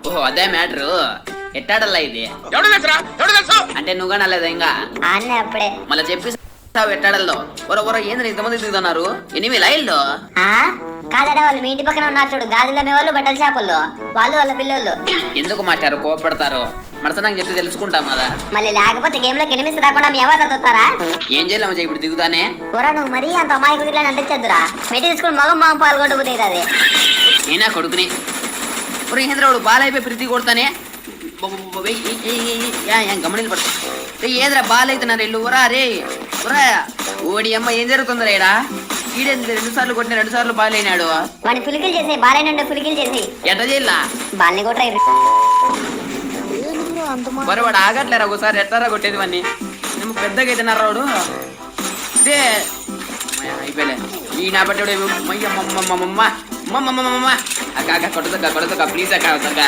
ఓహో అదే మ్యాటరు. ఎట్టాడల్లా ఇది అంటే నువ్వు కానీ అలేదా ఇంకా అన్నీ అప్పుడే మళ్ళీ చెప్పి ఎట్టాడల్లో ఒర ఏంద్ర ఇంతమంది దిగుతున్నారు 8 లైన్లో. కాదడా వాళ్ళు మీ ఇంటి పక్కన ఉన్నారు చూడు, గాజుల మీ వాళ్ళు, బట్టల షాపుల్లో వాళ్ళు, వాళ్ళ పిల్లలు. ఎందుకు మాట్లారు కోపడతారు? మరసనాకి చెప్పి తెలుసుకుంటాం కదా. మళ్ళీ లేకపోతే గేమ్ లోకి ఎనిమిది రాకుండా మీ ఎవరు తొత్తారా? ఏం చేయాలి ఇప్పుడు దిగుతానే. కూర నువ్వు మరీ అంత అమ్మాయి కుదిరిని అంటించద్దురా. మెట్టి తీసుకుని మగం పాల్గొట్టుకుతుంది అది. నేనా కొడుకుని ఏంద్రాడు బాల్ అయిపోయి ప్రీతి కొడతానే గమనించి పడుతుంది. ఏదిరా బాల్ అవుతున్నారు ఇల్లు ఊరా రే ఊరా. ఓడి అమ్మ ఏం జరుగుతుందిరా ఈడ? ఈడే 2 సార్లు కొట్టిన 2 సార్లు బాల్ అయినాడు. వాడిని పులికిలు చేసి బాలైన పులికిలు చేసి ఎట్ట చేయాల బాల్ని కొట్టాయి. మరి వాడు ఆగట్లేరా ఒకసారి ఎట్టారా కొట్టేది వాడిని. మేము పెద్దగా అవుతున్నారు రాడు ఇదే అయిపోయలే ఈ నా బట్టి మమ్మమ్మ అక్క కొడుతుక్క ప్లీజ్ అక్క అవుతాక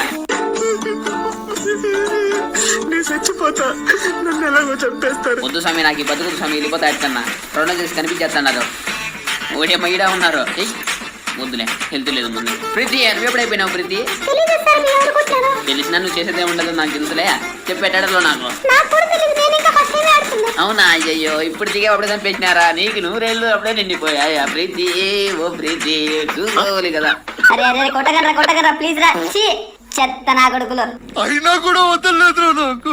చచ్చిపోతా, నన్ను ఎలాగో చంపేస్తారు. వద్దు స్వామి నాకు ఈ బతుకుడు స్వామి వెళ్ళిపోతా ఎట్టన్నా రెండు చేసి కనిపించేస్తున్నారు. ఓడేమ్మ ఈడ ఉన్నారు. వద్దులే హెల్త్ లేదు ముందు. ప్రీతి నువ్వు ఎప్పుడైపోయినావు ప్రీతి? తెలిసినా నువ్వు చేసేదే ఉండదు నాకు తెలుసులే. చెప్పి పెట్టడంలో నాకు అవునా? అయ్యో ఇప్పుడు దిగేప్పుడు చంపేసినారా? నీకు 100 ఏళ్ళు అప్పుడే నిండిపోయాయా ప్రీతి? ఓ ప్రీతి చూసుకోవాలి కదా. అరే అరే కొట్టగలరా ప్లీజ్ రా. చెత్త నా కొడుకులు అయినా కూడా వదలలేదు నాకు.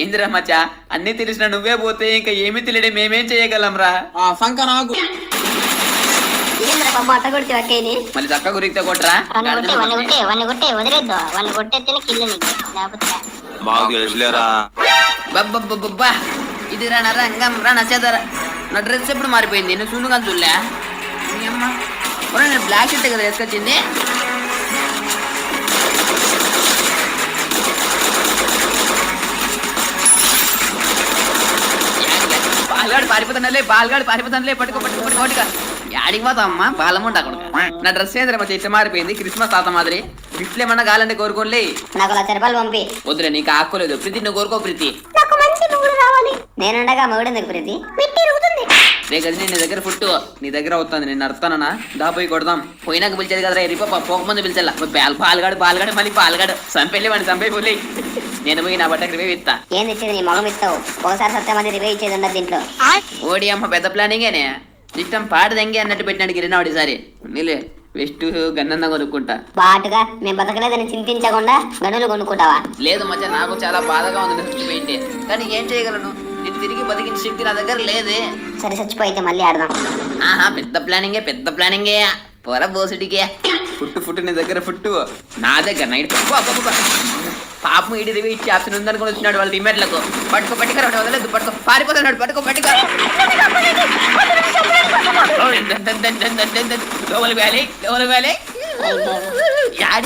ఏందిరా మచ్చా అన్ని తెలిసిన నువ్వే పోతే ఇంకా ఏమీ తెలియడే మేమేం చేయగలం రా. సంక నాకు అట్ట కొడితే అక్కని మళ్ళీ చక్క గురికితే కొట్టరా. వదిలేద్దు వాళ్ళు కొట్టేస్తేనే కిల్లు నీకు, లేకపోతే బబ్బా ఇది రా రంగం రా నచ్చేదరా. నా డ్రెస్ ఎప్పుడు మారిపోయింది నువ్వు చూడు కానీ చూడలే. నేను బ్లాక్ షర్ట్ కదా వేసుకొచ్చింది. బాల్గాడు పారిపోతానులే పట్టుకో యాడికి పోతా అమ్మా బాలముండ అక్కడ. నా డ్రెస్ ఏంద్రమ్మా చెట్టు మారిపోయింది క్రిస్మస్ తాత మాదిరి. గిఫ్ట్లు ఏమన్నా కావాలంటే కోరుకోలే. నాకు 1,00,000 రూపాయలు పంపి. వద్దులే నీకు ఆక్కోలేదు ప్రీతి, నువ్వు కోరుకో ప్రీతి. నాకు మంచి నువ్వులు రావాలి. నేనుండగా మగుడెందుకు ప్రీతి? మిట్టి ఇరుగుతుంది. రే గది నీ దగ్గర ఫుట్టు నీ దగ్గర అవుతుంది. నేను అర్థానా దాపోయి కొడదాం. పోయినాక పిలిచేది కదరా ఎరిపో పోకముందు పిలిచల్లా. పాల్గాడు మళ్ళీ పాల్గాడు చంపెళ్ళి వాడిని చంపైపోలే. నేను పోయి నా బట్టకి రివే ఇస్తా. ఏంది ఇచ్చేది? నీ మొగం ఇస్తావు. ఒకసారి సత్యమంది రివే ఇచ్చేది ఉండదు దీంట్లో. ఓడి అమ్మ పెద్ద ప్లానింగేనే. ఇష్టం పాడదంగి అన్నట్టు పెట్టినాడు గిరినాడు ఈసారి. నీలే వెస్ట్ గన్నంగా కొనుక్కుంటా. బాటుగా మేము బతకలేదని చింతించకుండా గనులు కొనుక్కుంటావా? లేదు మధ్య నాకు చాలా బాధగా ఉంది చచ్చిపోయింది. కానీ ఏం చేయగలను? నేను తిరిగి బతికిన శక్తి నా దగ్గర లేదే. సరే చచ్చిపోయితే మళ్ళీ ఆడదాం. పెద్ద ప్లానింగే పొర బోసుడికే. ఫుట్టు నీ దగ్గర ఫుట్టు నా దగ్గర నైట్ పాపం ఇడి రివి ఇచ్చి ఆప్షన్ ఉందనుకుని వచ్చినాడు వాళ్ళ టీమేట్లకు. పట్టుకో వదలేదు పట్టుకో పారిపోతున్నాడు. పట్టుకో యాడి